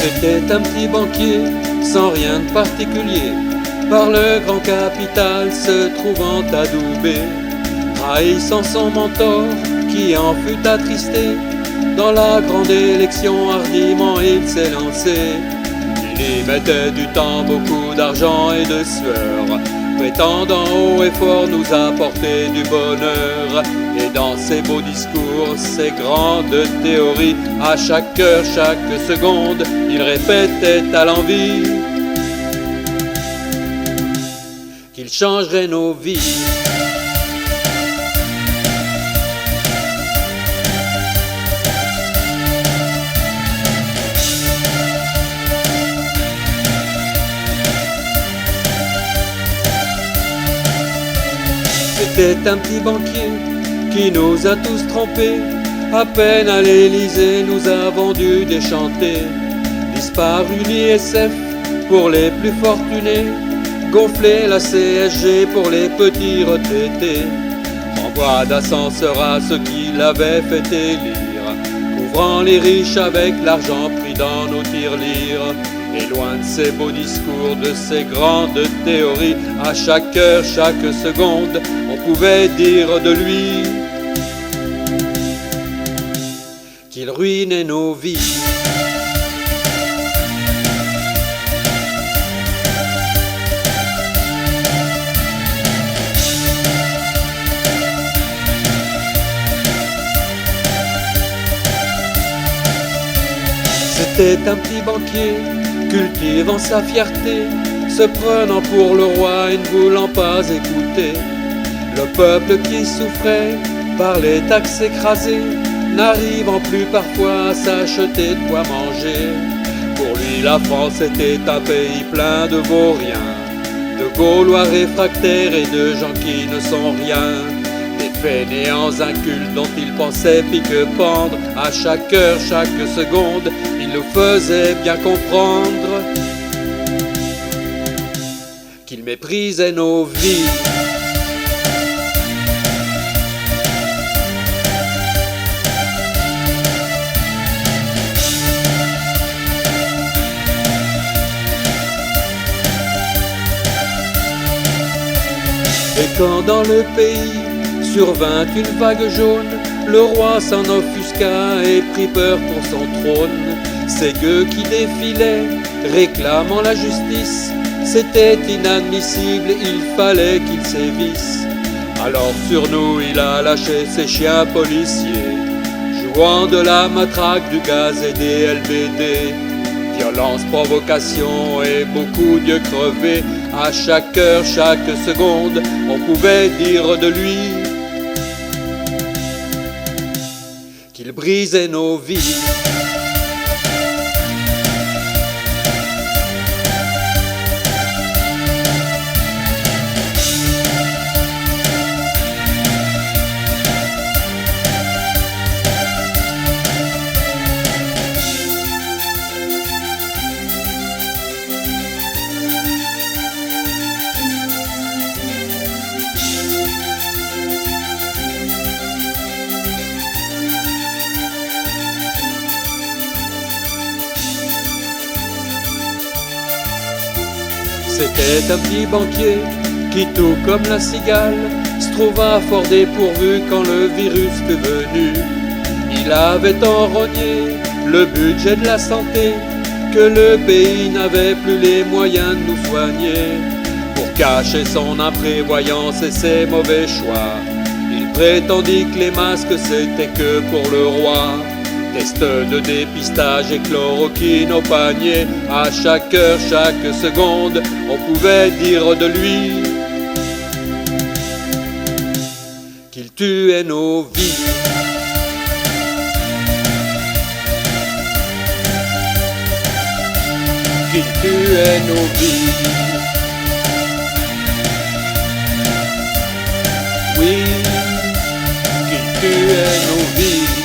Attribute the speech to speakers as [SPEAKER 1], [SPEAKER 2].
[SPEAKER 1] C'était un petit banquier, sans rien de particulier, par le grand capital se trouvant adoubé, haïssant son mentor qui en fut attristé. Dans la grande élection hardiment il s'est lancé. Il y mettait du temps, beaucoup d'argent et de sueur, prétendant haut et fort nous apporter du bonheur. Et dans ses beaux discours, ses grandes théories, à chaque heure, chaque seconde, il répétait à l'envi qu'il changerait nos vies. C'était un petit banquier qui nous a tous trompés. À peine à l'Élysée, nous avons dû déchanter. Disparu l'ISF pour les plus fortunés, gonfler la CSG pour les petits retraités. Envoi d'ascenseur à ceux qui l'avaient fait élire, couvrant les riches avec l'argent pris dans nos tirelires. Et loin de ces beaux discours, de ces grandes théories, à chaque heure, chaque seconde, on pouvait dire de lui qu'il ruinait nos vies. C'était un petit banquier, cultivant sa fierté, se prenant pour le roi et ne voulant pas écouter le peuple qui souffrait par les taxes écrasées, n'arrivant plus parfois à s'acheter de quoi manger. Pour lui la France était un pays plein de vauriens, de Gaulois réfractaires et de gens qui ne sont rien, des fainéants incultes dont il pensait pique-pendre. À chaque heure, chaque seconde, il nous faisait bien comprendre qu'il méprisait nos vies. Et quand dans le pays survint une vague jaune, le roi s'en offusqua et prit peur pour son trône. Ces gueux qui défilaient, réclamant la justice, c'était inadmissible, il fallait qu'ils sévissent. Alors sur nous il a lâché ses chiens policiers, jouant de la matraque, du gaz et des LBD. Violence, provocation et beaucoup d'yeux crevés. À chaque heure, chaque seconde, on pouvait dire de lui qu'il brisait nos vies. C'était un petit banquier qui, tout comme la cigale, se trouva fort dépourvu quand le virus fut venu. Il avait tant rogné le budget de la santé que le pays n'avait plus les moyens de nous soigner. Pour cacher son imprévoyance et ses mauvais choix, il prétendit que les masques c'était que pour le roi. Test de dépistage et chloroquine au panier. À chaque heure, chaque seconde, on pouvait dire de lui qu'il tuait nos vies. Qu'il tuait nos vies. Oui, qu'il tuait nos vies.